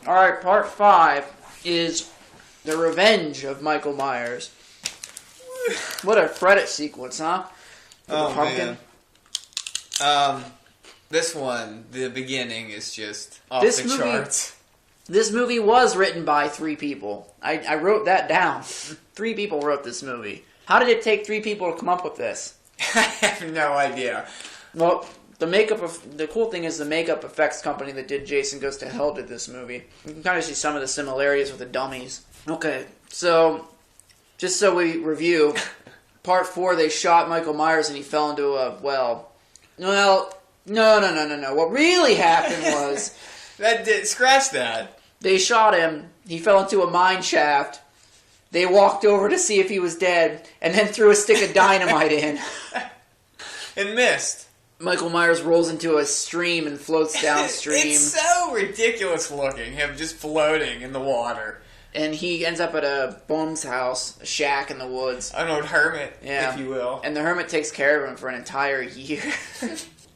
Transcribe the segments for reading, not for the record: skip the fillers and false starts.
Alright, part 5 is the revenge of Michael Myers. What a credit sequence, huh? For the pumpkin. Man. This one, the beginning is just off the charts. This movie was written by 3 people. I wrote that down. 3 people wrote this movie. How did it take 3 people to come up with this? I have no idea. Well, the cool thing is the makeup effects company that did Jason Goes to Hell did this movie. You can kind of see some of the similarities with the dummies. Okay, so just so we review, part 4 they shot Michael Myers and he fell into a well. Well, no. What really happened was Scratch that. They shot him. He fell into a mine shaft. They walked over to see if he was dead, and then threw a stick of dynamite in. And missed. Michael Myers rolls into a stream and floats downstream. It's so ridiculous looking, him just floating in the water. And he ends up at a bum's house, a shack in the woods. An old hermit, if you will. And the hermit takes care of him for an entire year.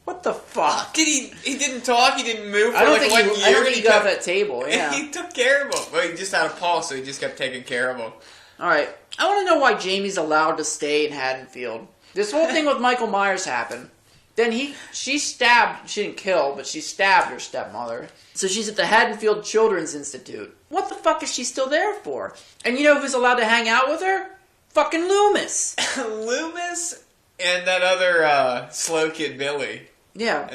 What the fuck? He didn't talk? He didn't move for I don't think he got off that table, yeah. He took care of him. Well, he just had a pulse, so he just kept taking care of him. Alright, I want to know why Jamie's allowed to stay in Haddonfield. This whole thing with Michael Myers happened. Then she didn't kill, but she stabbed her stepmother. So she's at the Haddonfield Children's Institute. What the fuck is she still there for? And you know who's allowed to hang out with her? Fucking Loomis. Loomis and that other slow kid Billy. Yeah.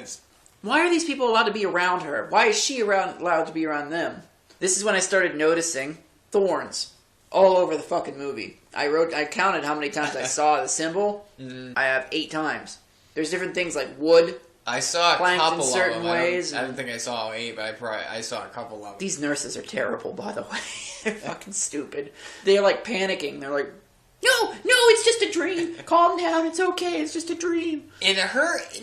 Why are these people allowed to be around her? Why is she allowed to be around them? This is when I started noticing thorns all over the fucking movie. I counted how many times I saw the symbol. Mm-hmm. I have 8 times. There's different things like wood. I saw a couple in certain of them. ways. I don't think I saw 8, but I saw a couple of them. These nurses are terrible, by the way. They're fucking stupid. They're like panicking. They're like, no, it's just a dream. Calm down, it's okay, it's just a dream. And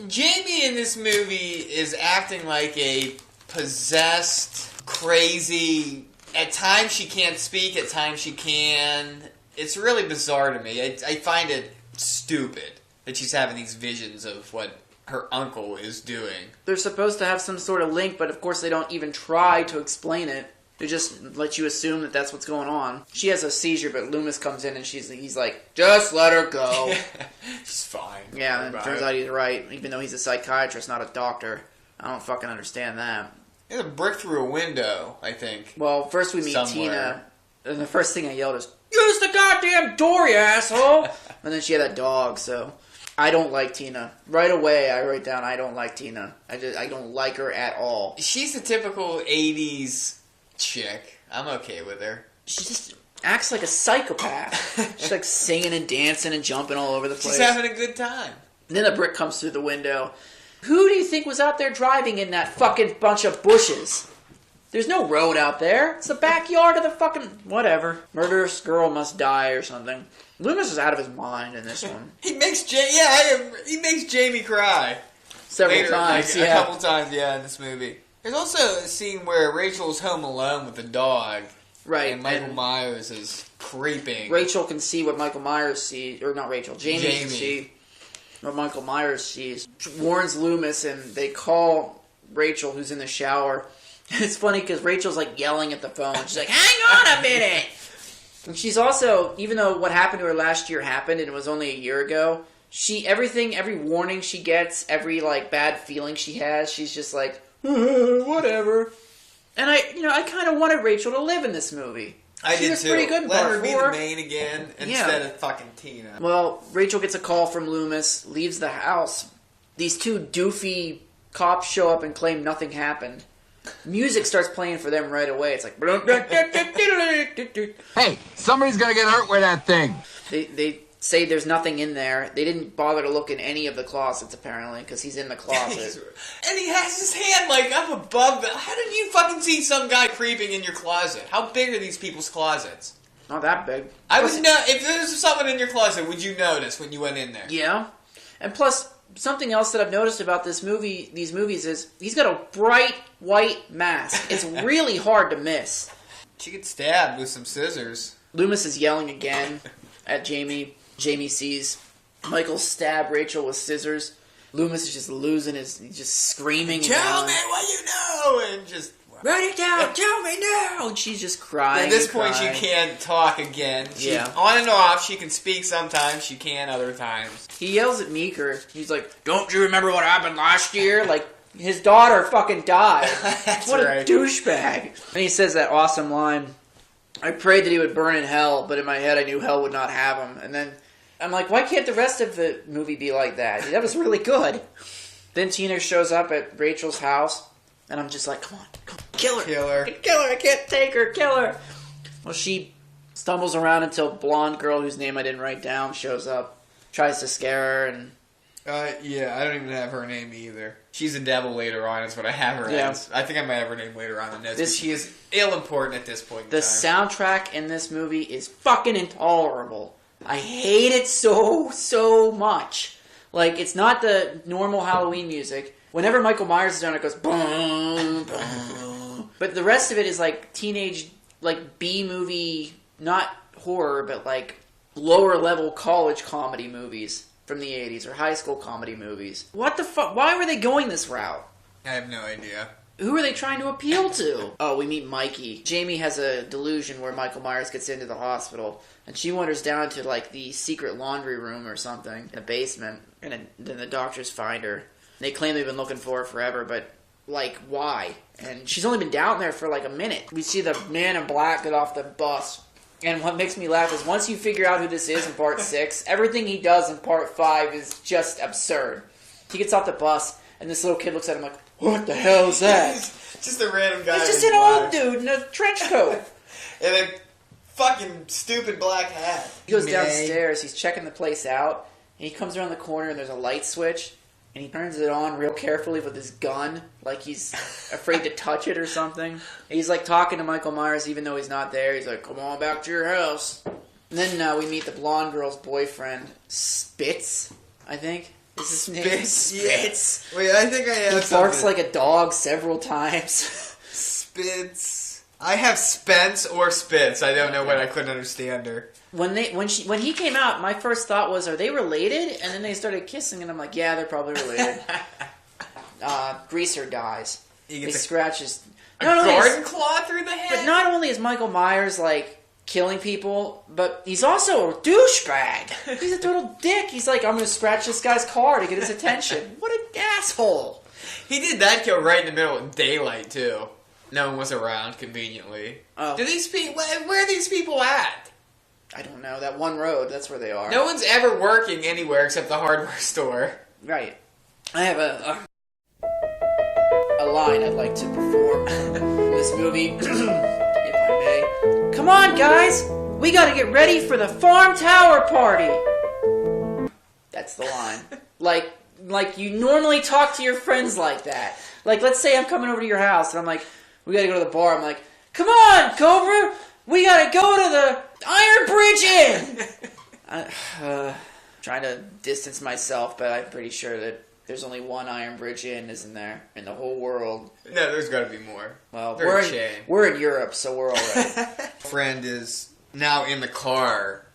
Jamie in this movie is acting like a possessed, crazy. At times she can't speak, at times she can. It's really bizarre to me. I find it stupid that she's having these visions of what her uncle is doing. They're supposed to have some sort of link, but of course they don't even try to explain it. They just let you assume that that's what's going on. She has a seizure, but Loomis comes in and he's like, just let her go. She's fine. Yeah, and it turns out he's right, even though he's a psychiatrist, not a doctor. I don't fucking understand that. There's a brick through a window, I think. Well, first we meet Tina, and the first thing I yelled is, use the goddamn door, you asshole! And then she had that dog, so I don't like Tina. Right away, I write down, I don't like Tina. I don't like her at all. She's the typical 80s chick. I'm okay with her. She just acts like a psychopath. She's like singing and dancing and jumping all over the place. She's having a good time. And then a brick comes through the window. Who do you think was out there driving in that fucking bunch of bushes? There's no road out there. It's the backyard of the fucking... Whatever. Murderous girl must die or something. Loomis is out of his mind in this one. He makes Jamie cry. Several times, A couple times, in this movie. There's also a scene where Rachel's home alone with the dog. Right. And Michael Myers is creeping. Rachel can see what Michael Myers sees. Or not Rachel. Jamie can see what Michael Myers sees. Warns Loomis and they call Rachel who's in the shower. It's funny because Rachel's like yelling at the phone. She's like, hang on a minute! And she's also, even though what happened to her last year happened and it was only a year ago, every warning she gets, every like bad feeling she has, she's just like, whatever. And I kind of wanted Rachel to live in this movie. I did too. Pretty good. Let her be the main again instead of fucking Tina. Well, Rachel gets a call from Loomis, leaves the house. These 2 doofy cops show up and claim nothing happened. Music starts playing for them right away. It's like... Hey, somebody's gonna get hurt with that thing. They say there's nothing in there. They didn't bother to look in any of the closets, apparently, because he's in the closet. And he has his hand, like, up above the... How did you fucking see some guy creeping in your closet? How big are these people's closets? Not that big. If there's someone in your closet, would you notice when you went in there? Yeah. And plus, something else that I've noticed about these movies is he's got a bright white mask. It's really hard to miss. She gets stabbed with some scissors. Loomis is yelling again at Jamie. Jamie sees Michael stab Rachel with scissors. Loomis is just losing he's just screaming. Tell me what you know! And just, Write it down, tell me now! And she's just crying. At this point, she can't talk again. On and off, she can speak sometimes, she can other times. He yells at Meeker. He's like, don't you remember what happened last year? Like, his daughter fucking died. What a douchebag. And he says that awesome line, I prayed that he would burn in hell, but in my head I knew hell would not have him. And then I'm like, why can't the rest of the movie be like that? That was really good. Then Tina shows up at Rachel's house, and I'm just like, come on, kill her. Kill her. Kill her, I can't take her, kill her. Well, she stumbles around until a blonde girl whose name I didn't write down shows up, tries to scare her, and... yeah, I don't even have her name either. She's a devil later on, is what I have her as. I think I might have her name later on in this, but she is ill-important at this point in time. The soundtrack in this movie is fucking intolerable. I hate it so much. Like, it's not the normal Halloween music. Whenever Michael Myers is on, it goes boom, boom. But the rest of it is like teenage, like B-movie, not horror, but like lower-level college comedy movies from the 80s, or high school comedy movies. What the fuck? Why were they going this route? I have no idea. Who are they trying to appeal to? Oh, we meet Mikey. Jamie has a delusion where Michael Myers gets into the hospital, and she wanders down to, like, the secret laundry room or something in the basement, and then the doctors find her. They claim they've been looking for her forever, but, like, why? And she's only been down there for, like, a minute. We see the man in black get off the bus, and what makes me laugh is once you figure out who this is in Part 6, everything he does in Part 5 is just absurd. He gets off the bus, and this little kid looks at him like, what the hell is that? Just a random guy. It's just an old dude in a trench coat. And a fucking stupid black hat. He goes downstairs, he's checking the place out, and he comes around the corner and there's a light switch, and he turns it on real carefully with his gun, like he's afraid to touch it or something. And he's like talking to Michael Myers even though he's not there. He's like, come on back to your house. And then we meet the blonde girl's boyfriend, Spitz, I think. Is his name? Spitz. Yeah. Wait, I think I have He barks like a dog several times. Spitz. I have Spence or Spitz. I don't know what I couldn't understand her. When he came out, my first thought was, are they related? And then they started kissing, and I'm like, yeah, they're probably related. Greaser dies. He scratches a garden claw through the head. But not only is Michael Myers like killing people, but he's also a douchebag. He's a total dick. He's like, I'm going to scratch this guy's car to get his attention. What an asshole. He did that kill right in the middle of daylight, too. No one was around, conveniently. Oh. Where are these people at? I don't know. That one road, that's where they are. No one's ever working anywhere except the hardware store. Right. I have a line I'd like to perform in this movie, if I may. Come on, guys! We gotta get ready for the Farm Tower Party! That's the line. Like you normally talk to your friends like that. Like, let's say I'm coming over to your house, and I'm like, we gotta go to the bar. I'm like, come on, Cobra! We gotta go to the Iron Bridge Inn! Trying to distance myself, but I'm pretty sure that there's only one Iron Bridge Inn, isn't there? In the whole world. No, there's gotta be more. Well, we're in Europe, so we're alright. Friend is now in the car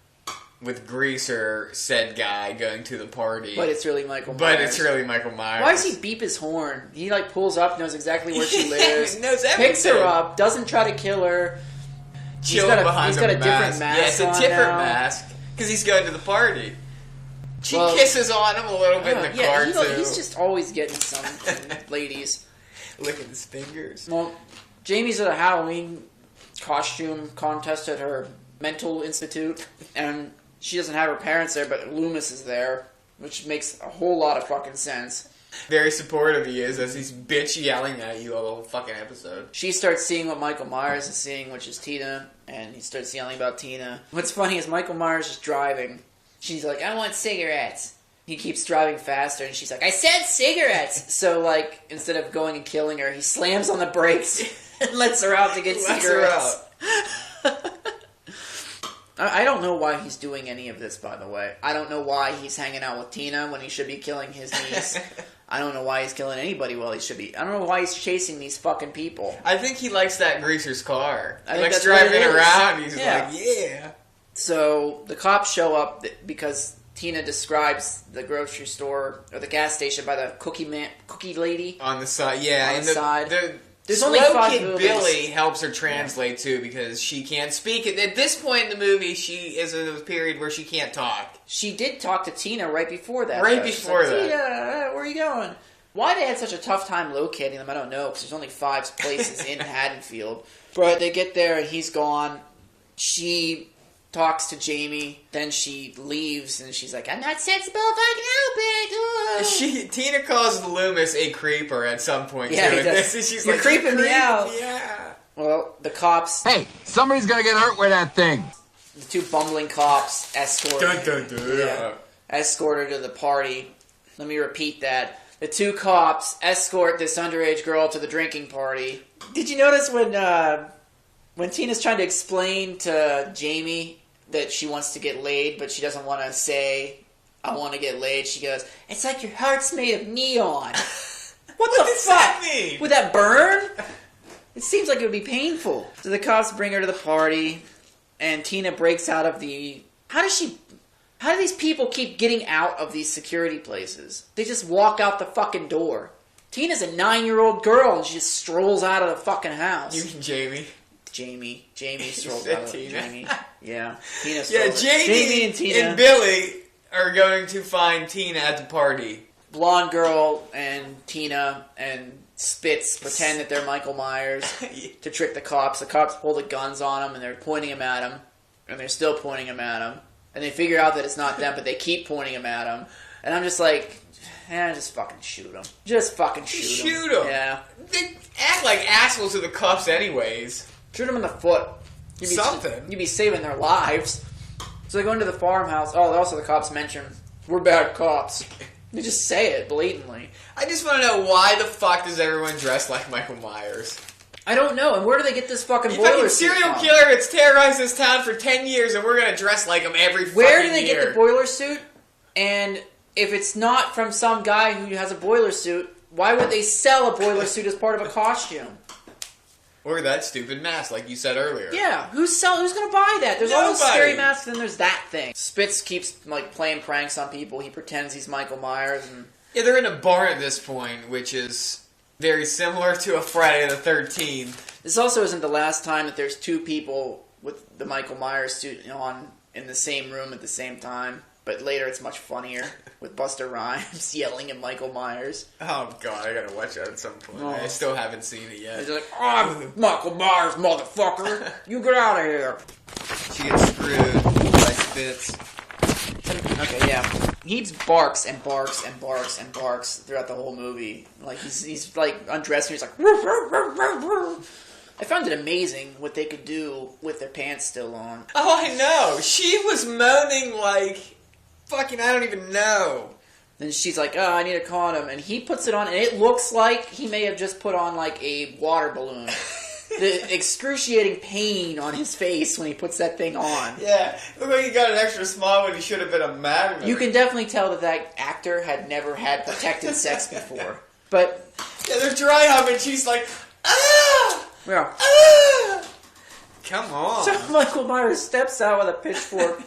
with Greaser, said guy, going to the party. But it's really Michael Myers. Why does he beep his horn? He like pulls up, knows exactly where she lives, knows everything. Picks her up, doesn't try to kill her. He's got a different mask. Yeah, it's a different mask because he's going to the party. She kisses on him a little bit in the car too. He's just always getting some ladies licking his fingers. Well, Jamie's at a Halloween costume contest at her mental institute, and she doesn't have her parents there, but Loomis is there, which makes a whole lot of fucking sense. Very supportive he is, as he's bitch yelling at you all the whole fucking episode. She starts seeing what Michael Myers is seeing, which is Tina, and he starts yelling about Tina. What's funny is Michael Myers is driving. She's like, I want cigarettes. He keeps driving faster, and she's like, I said cigarettes! So, like, instead of going and killing her, he slams on the brakes and lets her out to get cigarettes. I don't know why he's doing any of this, by the way. I don't know why he's hanging out with Tina when he should be killing his niece. I don't know why he's killing anybody while he should be. I don't know why he's chasing these fucking people. I think he likes that Greaser's car. He likes driving around. He's like, yeah. So the cops show up because Tina describes the grocery store or the gas station by the cookie lady on the side. Yeah, on the side. There's Slow only 5 Kid movies. Billy helps her translate, too, because she can't speak. At this point in the movie, she is in a period where she can't talk. She did talk to Tina right before that. Right though. She's before like, that. Tina, where are you going? Why they had such a tough time locating them, I don't know, because there's only 5 places in Haddonfield. But they get there and he's gone. She talks to Jamie, then she leaves and she's like, I'm not sensible if I can help it. Tina calls Loomis a creeper at some point, Yeah, too. he does. She's You're like, creeping me out. Yeah. Well, the cops, Hey, somebody's gonna get hurt with that thing. the 2 bumbling cops escort Yeah. escort her to the party. Let me repeat that. The 2 cops escort this underage girl to the drinking party. Did you notice when Tina's trying to explain to Jamie that she wants to get laid, but she doesn't want to say, I want to get laid, she goes, it's like your heart's made of neon. What the does fuck? that mean? Would that burn? It seems like it would be painful. So the cops bring her to the party, and Tina breaks out of the... How do these people keep getting out of these security places? They just walk out the fucking door. Tina's a 9-year-old girl, and she just strolls out of the fucking house. You mean Jamie? Jamie strolls out of Tina. Jamie. Yeah, Tina strolls Yeah, out. Jamie and Tina. and Billy are going to find Tina at the party. Blonde girl and Tina and Spitz pretend that they're Michael Myers to trick the cops. The cops pull the guns on them and they're pointing them at him. And they're still pointing them at him. And they figure out that it's not them, but they keep pointing them at him. And I'm just like, just fucking shoot them. Just fucking shoot them. Shoot them. Yeah. They act like assholes to the cops anyways. Shoot them in the foot. You'd be saving their lives. So they go into the farmhouse. Oh, also the cops mention, we're bad cops. They just say it blatantly. I just want to know, why the fuck does everyone dress like Michael Myers? I don't know. And where do they get this fucking You boiler fucking suit serial from? killer that's terrorized this town for 10 years and we're gonna dress like him every fucking year. Where do they get the boiler suit? And if it's not from some guy who has a boiler suit, why would they sell a boiler suit as part of a costume? Or that stupid mask, like you said earlier. Yeah, who's going to buy that? There's all those Nobody. scary masks, and then there's that thing. Spitz keeps playing pranks on people. He pretends he's Michael Myers, and Yeah, they're in a barn at this point, which is very similar to a Friday the 13th. this also isn't the last time that there's 2 people with the Michael Myers suit on in the same room at the same time. But later it's much funnier with Busta Rhymes yelling at Michael Myers. Oh god, I gotta watch that at some point. Oh. I still haven't seen it yet. He's like, I'm Michael Myers, motherfucker. You get out of here. She gets screwed by Spitz. Okay, yeah. He barks and barks and barks and barks throughout the whole movie. Like he's like undressed and he's like. Roof, roof, roof, roof, roof. I found it amazing what they could do with their pants still on. Oh, I know. She was moaning like fucking I don't even know. Then she's like, oh, I need a condom. And he puts it on, and it looks like he may have just put on like a water balloon. The excruciating pain on his face when he puts that thing on. Yeah, looked like he got an extra small when he should have been a magnet. You can definitely tell that actor had never had protected sex before. But Yeah, they're dry humping. She's like, ah, yeah. ah. Come on. So Michael Myers steps out with a pitchfork,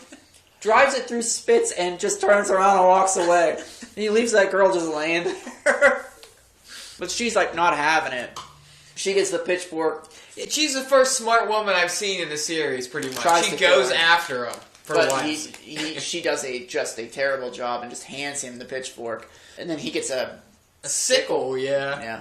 drives it through Spitz, and just turns around and walks away. And he leaves that girl just laying there. But she's like not having it. She gets the pitchfork. Yeah, she's the first smart woman I've seen in the series, pretty much. Tries She to goes kill him. after him for But once. she does just a terrible job and just hands him the pitchfork. And then he gets a sickle, yeah. yeah,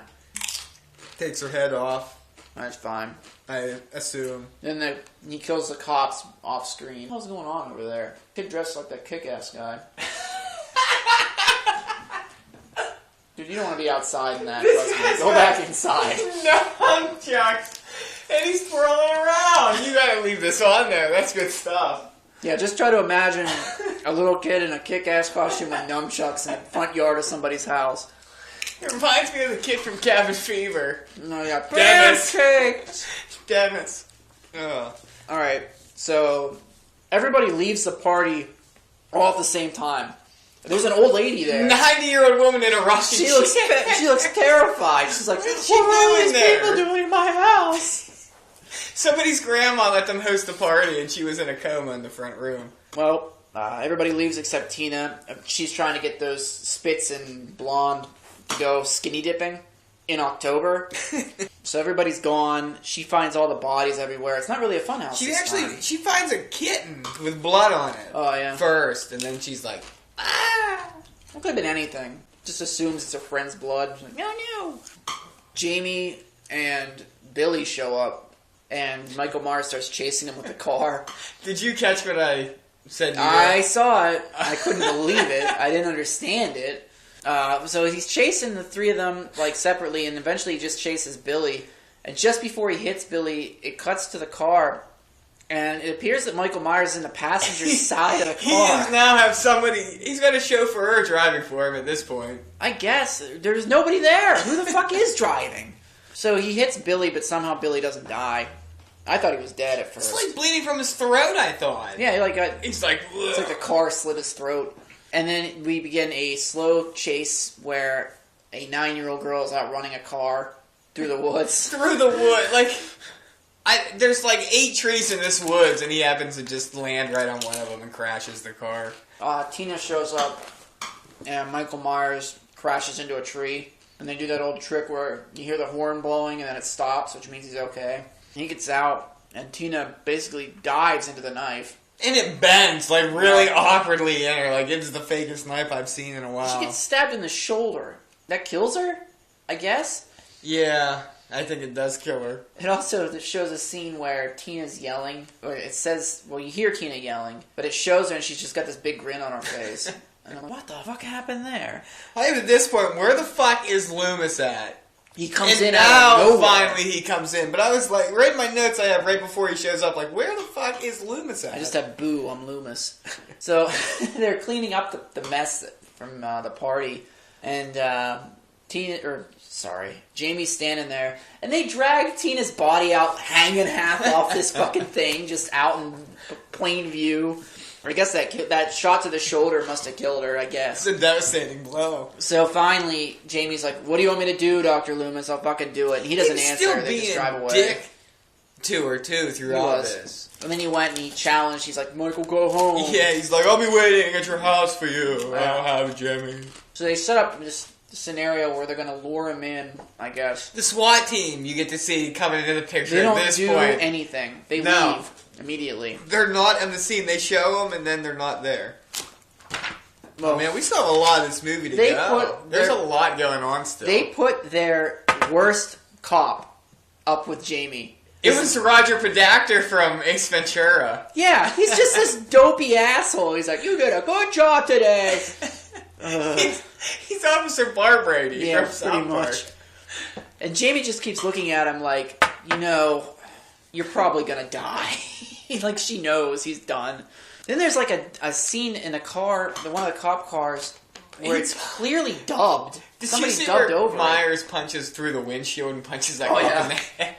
Takes her head off, that's fine. I assume. Then he kills the cops off screen. What's going on over there? Kid dressed like that kick-ass guy. Dude, you don't want to be outside in that. Trust me. Go back inside. Nunchucks! And he's twirling around! You gotta leave this on there, that's good stuff. Yeah, just try to imagine a little kid in a kick-ass costume with nunchucks in the front yard of somebody's house. It reminds me of the kid from Cabin Fever. No, yeah. Dennis. Pancakes! Dennis. Ugh. Alright, so everybody leaves the party all at the same time. There's an old lady there. 90-year-old woman in a rush. She looks terrified. She's like, What's she what are all doing these there? people doing in my house? Somebody's grandma let them host a party and she was in a coma in the front room. Well, everybody leaves except Tina. She's trying to get those Spitz and Blonde to go skinny dipping in October. So everybody's gone. She finds all the bodies everywhere. It's not really a fun house. She finds a kitten with blood on it. Oh, yeah. First, and then she's like, ah! It could have been anything. Just assumes it's a friend's blood. She's like, no. Jamie and Billy show up, and Michael Myers starts chasing him with the car. Did you catch what I said? I saw it. I couldn't believe it. I didn't understand it. So he's chasing the three of them like separately, and eventually he just chases Billy. And just before he hits Billy, it cuts to the car, and it appears that Michael Myers is in the passenger side of the car. He now have somebody. He's got a chauffeur driving for him at this point. I guess there's nobody there. Who the fuck is driving? So he hits Billy, but somehow Billy doesn't die. I thought he was dead at first. It's like bleeding from his throat. I thought. Yeah, he's like. Ugh. It's like the car slit his throat. And then we begin a slow chase where a 9-year-old girl is out running a car through the woods. Through the wood. There's 8 trees in this woods, and he happens to just land right on one of them and crashes the car. Tina shows up, and Michael Myers crashes into a tree. And they do that old trick where you hear the horn blowing, and then it stops, which means he's okay. And he gets out, and Tina basically dives into the knife. And it bends, really awkwardly in her. It's the fakest knife I've seen in a while. She gets stabbed in the shoulder. That kills her, I guess? Yeah, I think it does kill her. It also shows a scene where Tina's yelling. Or it says, well, you hear Tina yelling, but it shows her and she's just got this big grin on her face. And I'm like, what the fuck happened there? I'm at this point, where the fuck is Loomis at? He comes in out of now, nowhere. finally he comes in. But I was right in my notes I have right before he shows up, where the fuck is Loomis at? I just have boo, I'm Loomis. So they're cleaning up the mess from the party. And Jamie's standing there. And they drag Tina's body out, hanging half off this fucking thing, just out in plain view. I guess that shot to the shoulder must have killed her, I guess. It's a devastating blow. So finally, Jamie's like, what do you want me to do, Dr. Loomis? I'll fucking do it. And he doesn't answer. They just drive away. Dick to her, too, through all this. And then he went and he challenged. He's like, Michael, go home. Yeah, he's like, I'll be waiting at your house for you. I don't have it, Jamie. So they set up this scenario where they're going to lure him in, I guess. The SWAT team you get to see coming into the picture they at don't this do point. anything. They leave immediately. They're not in the scene. They show them and then they're not there. Well, man, we still have a lot of this movie to go. There's a lot going on still. They put their worst cop up with Jamie. It was Roger Podacter from Ace Ventura. Yeah, he's just this dopey asshole. He's like, you did a good job today. He's Officer Barbrady yeah, from South pretty Park. much. And Jamie just keeps looking at him like, you're probably gonna die. Like, she knows he's done. Then there's a scene in a car, one of the cop cars, where it's clearly dubbed. Did Somebody you see dubbed where over Myers punches through the windshield and punches that cop in the head?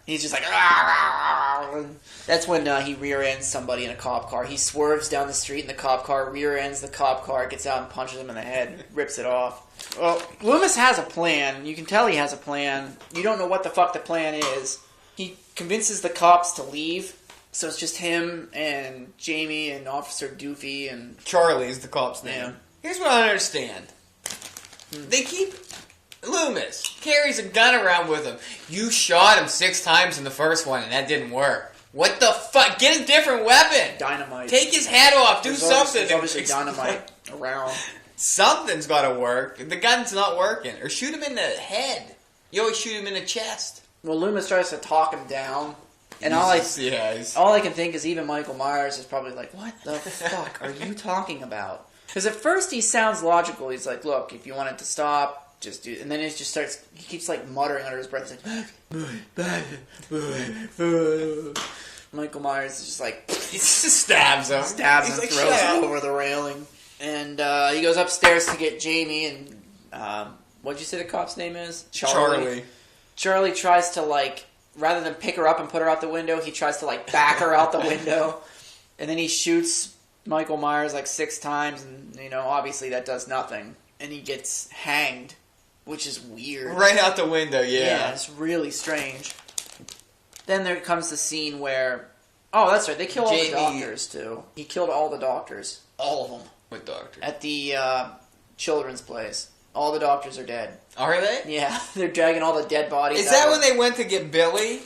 He's just like, "Rah!" That's when he rear ends somebody in a cop car. He swerves down the street in the cop car, rear ends the cop car, gets out and punches him in the head, rips it off. Well, Loomis has a plan. You can tell he has a plan. You don't know what the fuck the plan is. He convinces the cops to leave, so it's just him and Jamie and Officer Doofy and Charlie is the cop's name. Yeah. Here's what I don't understand. They keep... Loomis carries a gun around with him. You shot him 6 times in the first one and that didn't work. What the fuck? Get a different weapon! dynamite. Take his hat off. Do something. There's obviously dynamite around. Something's got to work. The gun's not working. Or shoot him in the head. You always shoot him in the chest. Well, Loomis tries to talk him down. And all I can think is even Michael Myers is probably like, what the fuck are you talking about? Because at first he sounds logical. He's like, look, if you want it to stop, just do it. And then he just starts, he keeps muttering under his breath. Like, Michael Myers is just like, he just stabs him. Throws him over the railing. And he goes upstairs to get Jamie. And what'd you say the cop's name is? Charlie. Charlie tries to, rather than pick her up and put her out the window, he tries to, back her out the window. And then he shoots Michael Myers, 6 times. And, obviously that does nothing. And he gets hanged, which is weird. Right out the window, yeah. Yeah, it's really strange. Then there comes the scene where... Oh, that's right. They kill all the doctors, too. He killed all the doctors. All of them. What doctor? At the children's place. All the doctors are dead. Are they? Yeah, they're dragging all the dead bodies. Is that when they went to get Billy?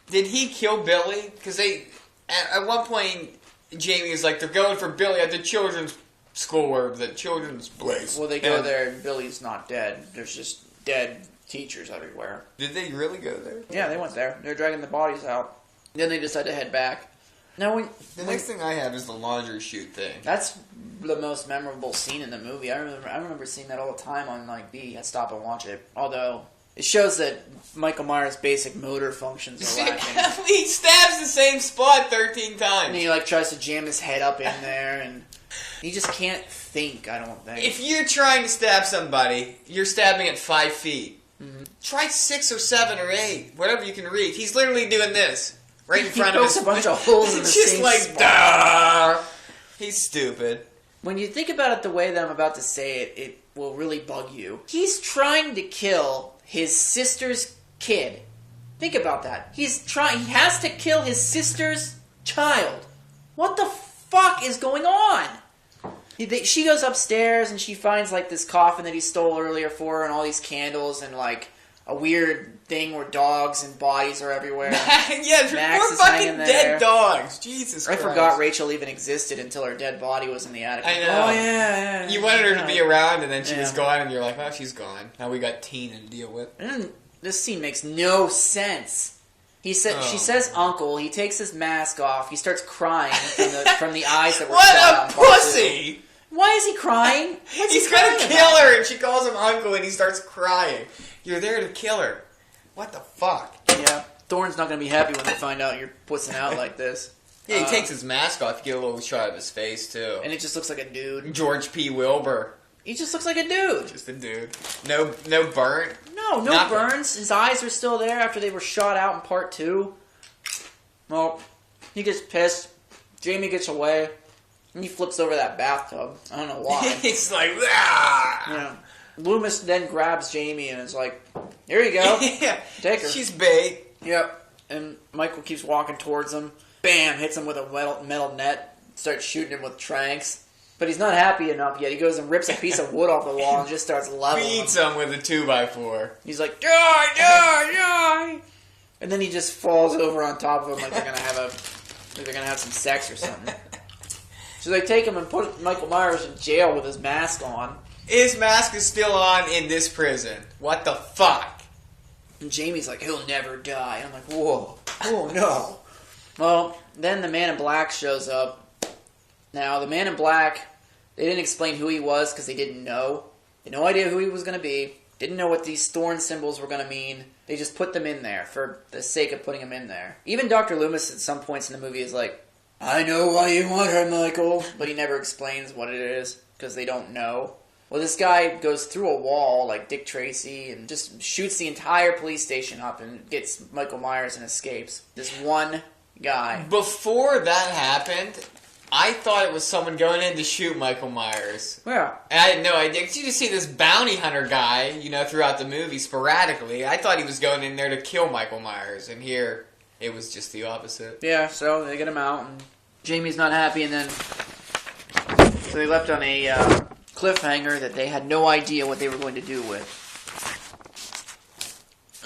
Did he kill Billy? Because at one point, Jamie is like, they're going for Billy at the children's school or the children's place. Well, they go there and Billy's not dead. There's just dead teachers everywhere. Did they really go there? Yeah, they went there. They're dragging the bodies out. Then they decide to head back. Now, the next thing I have is the laundry chute thing. That's the most memorable scene in the movie. I remember seeing that all the time on like B. I'd stop and watch it. Although it shows that Michael Myers' basic motor functions are lacking. He stabs the same spot 13 times. And he like tries to jam his head up in there, and he just can't think. I don't think. If you're trying to stab somebody, you're stabbing at 5 feet. Mm-hmm. Try 6 or 7 or 8, whatever you can reach. He's literally doing this. Right in front of us. He pokes a bunch of holes in the same just like, spot. Duh! He's stupid. When you think about it the way that I'm about to say it, it will really bug you. He's trying to kill his sister's kid. Think about that. He has to kill his sister's child. What the fuck is going on? She goes upstairs and she finds like this coffin that he stole earlier for her and all these candles and like a weird thing where dogs and bodies are everywhere. Yeah, Max poor fucking dead dogs. Jesus Christ. I forgot Rachel even existed until her dead body was in the attic. I know. Oh, yeah. You wanted her to be around, and then she was gone, and you're like, well, she's gone. Now we got Tina to deal with. And this scene makes no sense. She says uncle, he takes his mask off, he starts crying from the eyes that were What a pussy! Why is he crying? He's gonna kill her, and she calls him uncle, and he starts crying. You're there to kill her. What the fuck? Yeah, Thorne's not gonna be happy when they find out you're pussing out like this. Yeah, he takes his mask off. You get a little shot of his face, too. And it just looks like a dude. George P. Wilbur. He just looks like a dude. Just a dude. No burn? No burns. His eyes are still there after they were shot out in part 2. Well, he gets pissed. Jamie gets away. And he flips over that bathtub. I don't know why. He's like, ah! Yeah. Loomis then grabs Jamie and is like, here you go. Yeah. Take her. She's bait. Yep. And Michael keeps walking towards him. Bam! Hits him with a metal net. Starts shooting him with tranks. But he's not happy enough yet. He goes and rips a piece of wood off the wall and just starts leveling him. Beats him with a 2x4. He's like, die, die, die! And then he just falls over on top of him like they're gonna have some sex or something. So they take him and put Michael Myers in jail with his mask on. His mask is still on in this prison. What the fuck? And Jamie's like, he'll never die. I'm like, whoa. Oh, no. Well, then the Man in Black shows up. Now, the Man in Black, they didn't explain who he was because they didn't know. They had no idea who he was going to be. Didn't know what these thorn symbols were going to mean. They just put them in there for the sake of putting them in there. Even Dr. Loomis at some points in the movie is like, I know why you want her, Michael. But he never explains what it is because they don't know. Well, this guy goes through a wall like Dick Tracy and just shoots the entire police station up and gets Michael Myers and escapes. This one guy. Before that happened, I thought it was someone going in to shoot Michael Myers. Yeah. And I had no idea. Because you just see this bounty hunter guy, throughout the movie sporadically. I thought he was going in there to kill Michael Myers. And here, it was just the opposite. Yeah, so they get him out and Jamie's not happy and then... So they left on a cliffhanger that they had no idea what they were going to do with.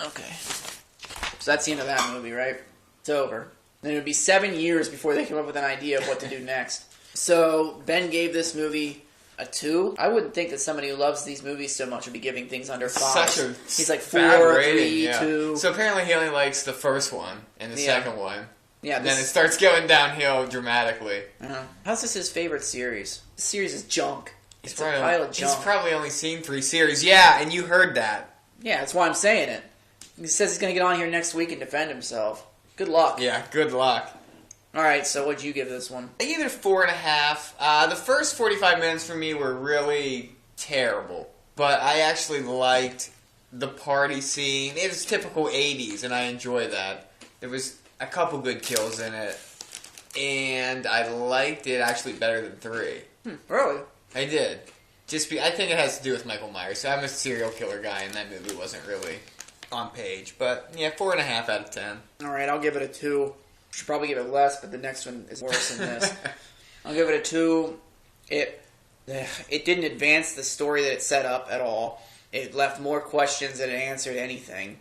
Okay. So that's the end of that movie, right? It's over. Then it would be 7 years before they come up with an idea of what to do next. So Ben gave this movie a 2. I wouldn't think that somebody who loves these movies so much would be giving things under 5. He's like 4, 3, 2. So apparently he only likes the first one and the second one. Yeah. Then it starts going downhill dramatically. How's this his favorite series? The series is junk. It's a probably, pile of junk. He's probably only seen 3 series. Yeah, and you heard that. Yeah, that's why I'm saying it. He says he's going to get on here next week and defend himself. Good luck. Yeah, good luck. Alright, so what'd you give this one? I gave it a 4.5. The first 45 minutes for me were really terrible. But I actually liked the party scene. It was typical 80s, and I enjoy that. There was a couple good kills in it. And I liked it actually better than 3. Really? I did. I think it has to do with Michael Myers. I'm a serial killer guy, and that movie wasn't really on page. But, yeah, 4.5 out of 10. Alright, I'll give it a 2. Should probably give it less, but the next one is worse than this. I'll give it a 2. It didn't advance the story that it set up at all. It left more questions than it answered anything.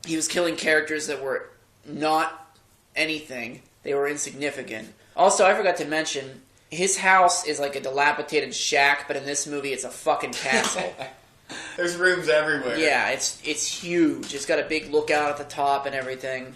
He was killing characters that were not anything. They were insignificant. Also, I forgot to mention, his house is like a dilapidated shack, but in this movie it's a fucking castle. There's rooms everywhere. Yeah, it's huge. It's got a big lookout at the top and everything.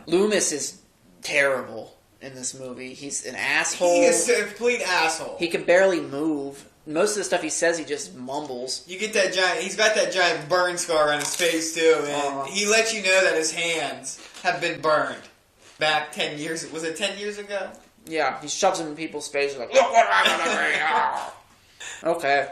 Loomis is terrible in this movie. He's an asshole. He is a complete asshole. He can barely move. Most of the stuff he says, he just mumbles. You get that giant... He's got that giant burn scar on his face, too, and he lets you know that his hands have been burned back 10 years... Was it 10 years ago? Yeah, he shoves them in people's faces like, look what happened to me! Okay.